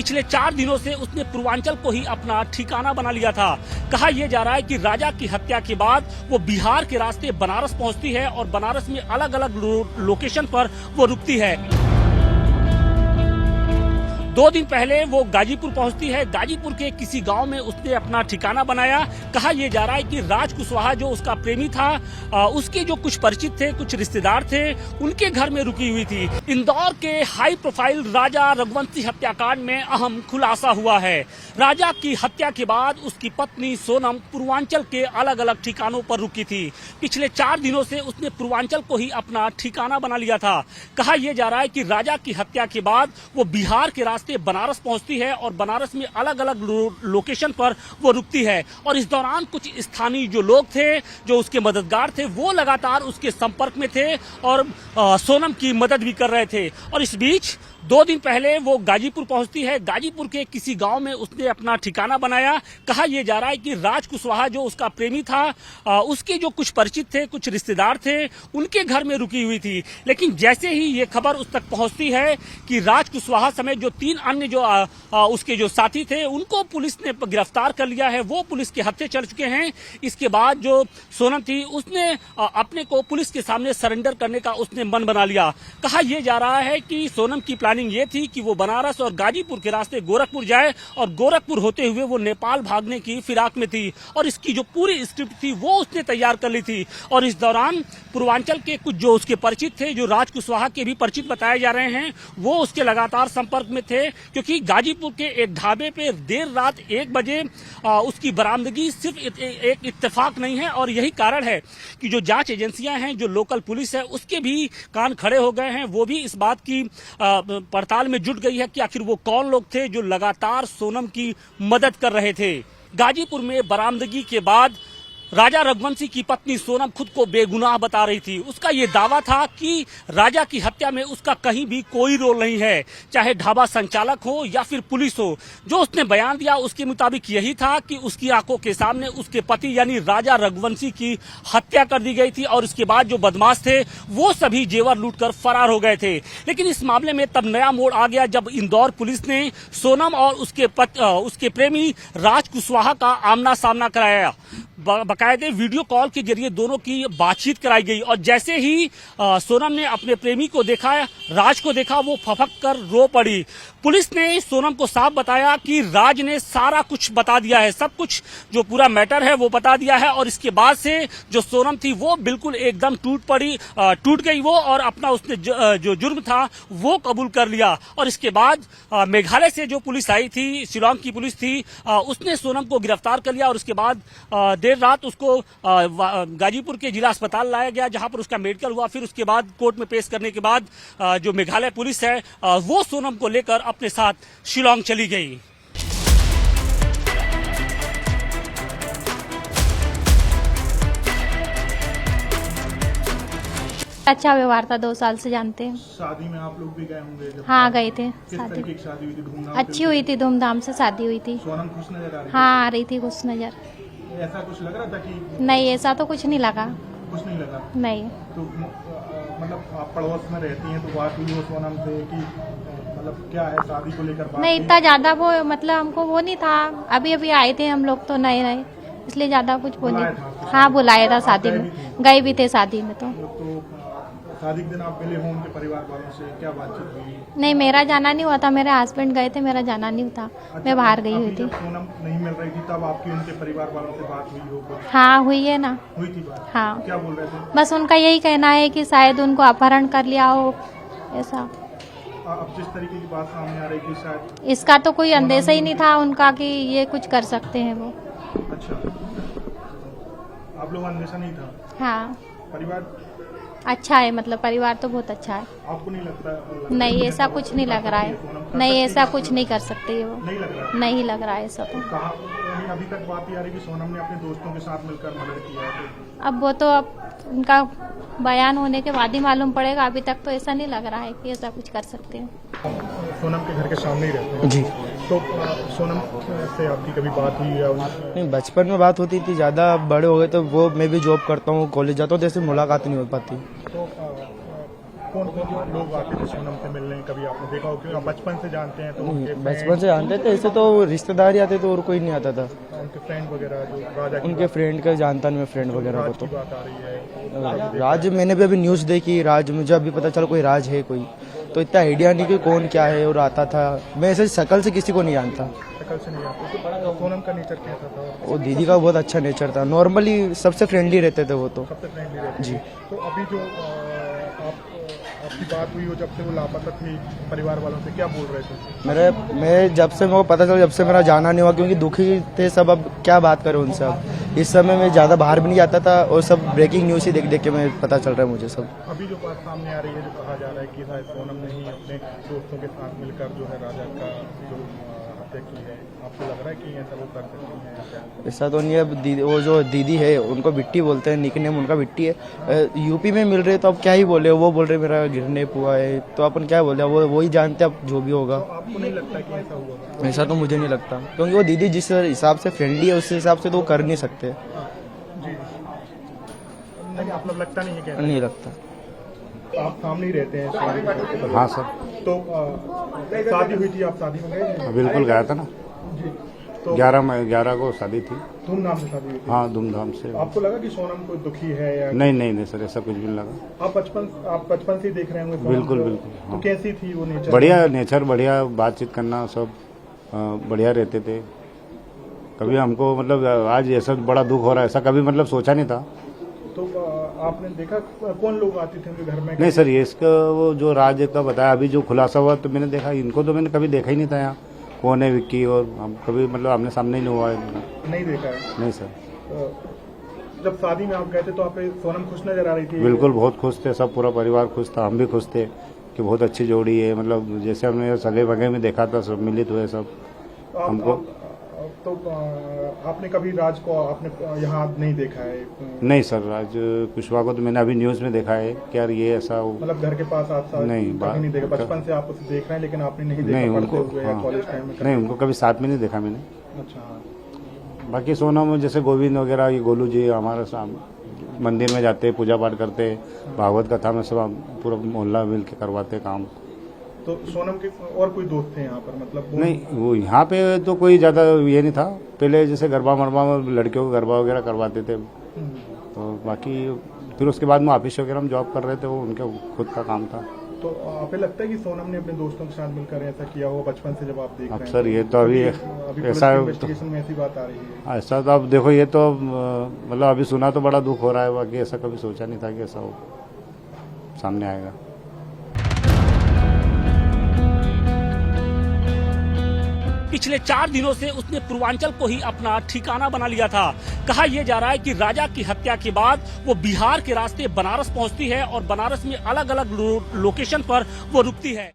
पिछले 4 दिनों से उसने पूर्वांचल को ही अपना ठिकाना बना लिया था। कहा यह जा रहा है कि राजा की हत्या के बाद वो बिहार के रास्ते बनारस पहुंचती है और बनारस में अलग अलग लोकेशन पर वो रुकती है। 2 दिन पहले वो गाजीपुर पहुंचती है। गाजीपुर के किसी गांव में उसने अपना ठिकाना बनाया। कहा यह जा रहा है कि राज कुशवाहा जो उसका प्रेमी था, उसके जो कुछ परिचित थे, कुछ रिश्तेदार थे, उनके घर में रुकी हुई थी। इंदौर के हाई प्रोफाइल राजा रघुवंशी हत्याकांड में अहम खुलासा हुआ है। राजा की हत्या के बाद उसकी पत्नी सोनम पूर्वांचल के अलग अलग ठिकानों पर रुकी थी। पिछले 4 दिनों से उसने पूर्वांचल को ही अपना ठिकाना बना लिया था। कहा यह जा रहा है कि राजा की हत्या के बाद वो बिहार के रास्ते बनारस पहुंचती है और बनारस में अलग अलग लोकेशन पर वो रुकती है। और इस दौरान कुछ स्थानीय जो लोग थे, जो उसके मददगार थे, वो लगातार उसके संपर्क में थे और सोनम की मदद भी कर रहे थे। और इस बीच 2 दिन पहले वो गाजीपुर पहुंचती है। गाजीपुर के किसी गांव में उसने अपना ठिकाना बनाया। कहा यह जा रहा है कि राज कुशवाहा जो उसका प्रेमी था, उसके जो कुछ परिचित थे, कुछ रिश्तेदार थे, उनके घर में रुकी हुई थी। लेकिन जैसे ही ये खबर उस तक पहुंचती है कि राज कुशवाहा समेत जो 3 अन्य जो उसके जो साथी थे, उनको पुलिस ने गिरफ्तार कर लिया है, वो पुलिस के हत्थे चढ़ चुके हैं। इसके बाद जो सोनम थी, उसने अपने को पुलिस के सामने सरेंडर करने का उसने मन बना लिया। कहा यह जा रहा है कि सोनम की प्लानिंग ये थी कि वो बनारस और गाजीपुर के रास्ते गोरखपुर जाए और गोरखपुर होते हुए वो नेपाल भागने की फिराक में थी। और इसकी जो पूरी स्क्रिप्ट थी वो उसने तैयार कर ली थी। और इस दौरान पूर्वांचल के कुछ जो उसके परिचित थे, जो राज कुशवाहा के भी परिचित बताए जा रहे हैं, वो उसके लगातार संपर्क में थे। क्योंकि गाजीपुर के एक ढाबे पे देर रात 1 बजे उसकी बरामदगी सिर्फ एक इत्तेफाक नहीं है। और यही कारण है कि जो जांच एजेंसियां हैं, जो लोकल पुलिस है, उसके भी कान खड़े हो गए हैं। वो भी इस बात की पड़ताल में जुट गई है कि आखिर वो कौन लोग थे जो लगातार सोनम की मदद कर रहे थे। गाजीपुर में बरामदगी के बाद राजा रघुवंशी की पत्नी सोनम खुद को बेगुनाह बता रही थी। उसका ये दावा था कि राजा की हत्या में उसका कहीं भी कोई रोल नहीं है, चाहे ढाबा संचालक हो या फिर पुलिस हो। जो उसने बयान दिया उसके मुताबिक यही था कि उसकी आंखों के सामने उसके पति यानी राजा रघुवंशी की हत्या कर दी गई थी और इसके बाद जो बदमाश थे वो सभी जेवर लूटकर फरार हो गए थे। लेकिन इस मामले में तब नया मोड़ आ गया जब इंदौर पुलिस ने सोनम और उसके प्रेमी राज कुशवाहा का आमना सामना कराया। बाकायदे वीडियो कॉल के जरिए दोनों की बातचीत कराई गई। और जैसे ही सोनम ने अपने प्रेमी को देखा, राज को देखा, वो फफक कर रो पड़ी। पुलिस ने सोनम को साफ बताया कि राज ने सारा कुछ बता दिया है, सब कुछ जो पूरा मैटर है वो बता दिया है। और इसके बाद से जो सोनम थी वो बिल्कुल एकदम टूट गई वो, और अपना उसने जो जुर्म था वो कबूल कर लिया। और इसके बाद मेघालय से जो पुलिस आई थी, शिलांग की पुलिस थी, उसने सोनम को गिरफ्तार कर लिया। और उसके बाद देर रात उसको गाजीपुर के जिला अस्पताल लाया गया, जहां पर उसका मेडिकल हुआ। फिर उसके बाद कोर्ट में पेश करने के बाद जो मेघालय पुलिस है वो सोनम को लेकर अपने साथ शिलांग चली गई। अच्छा व्यवहार था, 2 साल से जानते हैं। शादी में आप लोग भी गए होंगे? हाँ गए थे। किस तरीके की शादी हुई थी? धूमधाम अच्छी हुई थी, धूमधाम से शादी हुई थी। सोनम खुश नजर आ रही थी? हाँ आ रही थी खुश नजर। ऐसा कुछ लग रहा था कि? नहीं, ऐसा तो कुछ नहीं लगा। कुछ नहीं लगा? नहीं। तो मतलब आप पड़ोस में रहती हैं तो बात हुई हो सोनम से कि मतलब क्या है शादी को लेकर बात? नहीं, इतना ज्यादा वो मतलब हमको वो नहीं था। अभी अभी आए थे हम लोग तो नए नए, इसलिए ज्यादा कुछ बोले। हाँ बुलाया था शादी में, गए भी थे शादी में। तो शादी के दिन आप मिले हो उनके परिवार वालों से, क्या बातचीत हुई? नहीं, मेरा जाना नहीं हुआ था, मेरे हस्बैंड गए थे, मेरा जाना नहीं था। मैं बाहर गई हुई थी। सोनम नहीं मिल रही थी तब आपकी उनके परिवार वालों से बात हुई हो? हाँ हुई है ना। हुई थी बात? हाँ। क्या बोल रहे थे? बस उनका यही कहना है कि शायद उनको अपहरण कर लिया हो, ऐसा। अब जिस तरीके की बात सामने आ रही थी, शायद इसका तो कोई अंदेशा ही नहीं था उनका कि ये कुछ कर सकते हैं वो। अच्छा, आप लोग अंदेशा नहीं था? हाँ। परिवार अच्छा है, मतलब परिवार तो बहुत अच्छा है। आपको नहीं लगता? नहीं, ऐसा कुछ नहीं लग रहा है। नहीं, ऐसा कुछ नहीं कर सकती वो। नहीं लग रहा? नहीं लग रहा है ऐसा तो। अभी तक बात ये आ रही कि सोनम ने अपने दोस्तों के साथ मिलकर मर्डर किया है। अब वो तो अब उनका बयान होने के बाद ही मालूम पड़ेगा। अभी तक तो ऐसा नहीं लग रहा है कि ऐसा कुछ कर सकते हैं। सोनम के घर के सामने ही रहते हैं जी। तो सोनम से आपकी कभी बात हुई है? नहीं, बचपन में बात होती थी, ज्यादा बड़े हो गए तो वो मैं भी जॉब करता हूँ, कॉलेज जाता हूँ, जैसे मुलाकात नहीं हो पाती। तो कौन कौन लोग आते थे सोनम से मिलने, कभी आपने देखा हो? क्योंकि आप बचपन से जानते हैं तो उनके बचपन से जानते थे, ऐसे तो रिश्तेदार ही आते थे और कोई नहीं आता था। उनके फ्रेंड वगैरह जो राजा की उनके फ्रेंड का जानता नहीं मैं, फ्रेंड वगैरह को की बात आ रही है। तो राज मैंने भी अभी न्यूज़ देखी, राज मुझे अभी पता चला कोई राज है कोई, तो इतना आइडिया नहीं कि कौन क्या है। और आता था, मैं ऐसे शक्ल से किसी को नहीं जानता। शक्ल से नहीं आते तो सोनम का नेचर कैसा था? वो दीदी का बहुत अच्छा नेचर था, नॉर्मली सबसे फ्रेंडली रहते थे वो तो। सबसे फ्रेंडली रहते जी। तो अभी जो आपकी बात हुई हो जब से वो लापता थी, परिवार वालों से क्या बोल रहे थे? मैं जब से मेरे को पता चला, जब से मेरा जाना नहीं हुआ, क्योंकि दुखी थे सब। अब क्या बात करें उनसे। अब इस समय मैं ज़्यादा बाहर भी नहीं जाता था और सब ब्रेकिंग न्यूज़ ही देख देख के मैं पता चल रहा है मुझे सब। अभी जो बात सामने आ रही है, जो कहा जा रहा है कि शायद सोनम ने ही अपने दोस्तों के साथ मिलकर जो है राजा का जो हत्या की है, आपको लग रहा है कि ऐसा वो कर सकती है? ऐसा तो नहीं है। अब दीदी, वो जो दीदी है उनको बिट्टी बोलते हैं, निकनेम उनका बिट्टी है। यूपी में मिल रहे तो अब क्या ही बोले, वो बोल रहे मेरा गिरने हुआ है, तो अपन क्या बोले, वो ही जानते अब जो भी होगा। तो आपको नहीं लगता कि ऐसा हुआ? ऐसा तो मुझे नहीं लगता, क्योंकि वो दीदी जिस हिसाब से फ्रेंडली है उस हिसाब से तो वो कर नहीं सकते। जी, नहीं आपको लगता नहीं है? क्या नहीं लगता। आप सामने ही रहते हैं शादी? हाँ सर, तो शादी हुई थी, आप शादी में गए? बिल्कुल गया था ना। जी। तो 11 को शादी थी। धूमधाम से शादी हुई थी? हाँ, धूमधाम से। आपको लगा कि सोनम कोई दुखी है या? नहीं सर, ऐसा कुछ भी नहीं लगा। आप बचपन से ही देख रहे होंगे सोनम बिल्कुल को। बिल्कुल, तो हाँ। कैसी थी वो नेचर? बढ़िया नेचर, बढ़िया बातचीत करना, सब बढ़िया रहते थे। कभी हमको मतलब आज ऐसा बड़ा दुख हो रहा है ऐसा कभी मतलब सोचा नहीं था। तो आपने देखा कौन लोग आते थे उनके घर में? नहीं सर, ये इसका वो जो राज का बताया अभी जो खुलासा हुआ, तो मैंने देखा, इनको तो मैंने कभी देखा ही नहीं था यहाँ। कौन है विक्की, और हम कभी मतलब हमने सामने ही नहीं हुआ इनका। नहीं देखा है? नहीं सर। जब शादी में आप गए थे तो आप सोनम खुश नजर आ रही थी? बिल्कुल, बहुत खुश थे, सब पूरा परिवार खुश था, हम भी खुश थे कि बहुत अच्छी जोड़ी है। मतलब जैसे हमने सगे वगे में देखा था, सब मिलित हुए सब हमको। तो आपने कभी राज को आपने यहाँ नहीं देखा है? नहीं सर, राज कुशवाहा को तो मैंने अभी न्यूज़ में देखा है कि यार ये ऐसा मतलब घर के पास आप नहीं, कभी नहीं देखा? बचपन से आप उसे देख रहे हैं लेकिन आपने नहीं देखा? नहीं पढ़ते उनको, हुए या हाँ, कॉलेज टाइम में? नहीं उनको कभी साथ में नहीं देखा मैंने। अच्छा। बाकी सोनम जैसे गोविंद वगैरह, ये गोलू जी हमारे मंदिर में जाते, पूजा पाठ करते, भागवत कथा में सब पूरा मोहल्ला मिल के करवाते काम। तो सोनम के और कोई दोस्त थे यहाँ पर? मतलब नहीं, वो यहाँ पे तो कोई ज़्यादा ये नहीं था। पहले जैसे गरबा मरबा में लड़कियों को गरबा वगैरह करवाते थे, तो बाकी फिर उसके बाद में ऑफिस वगैरह में जॉब कर रहे थे, वो उनके खुद का काम था। तो आपको लगता है कि सोनम ने अपने दोस्तों के साथ मिलकर ऐसा किया हो बचपन से, जब आप देख रहे हैं? सर ये तो अभी ऐसा इन्वेस्टिगेशन में ऐसी बात आ रही है। ऐसा तो अब देखो, ये तो मतलब अभी सुना तो बड़ा दुख हो रहा है, बाकी ऐसा कभी सोचा नहीं था कि ऐसा हो सामने आएगा। पिछले 4 दिनों से उसने पूर्वांचल को ही अपना ठिकाना बना लिया था। कहा यह जा रहा है कि राजा की हत्या के बाद वो बिहार के रास्ते बनारस पहुंचती है और बनारस में अलग अलग लोकेशन पर वो रुकती है।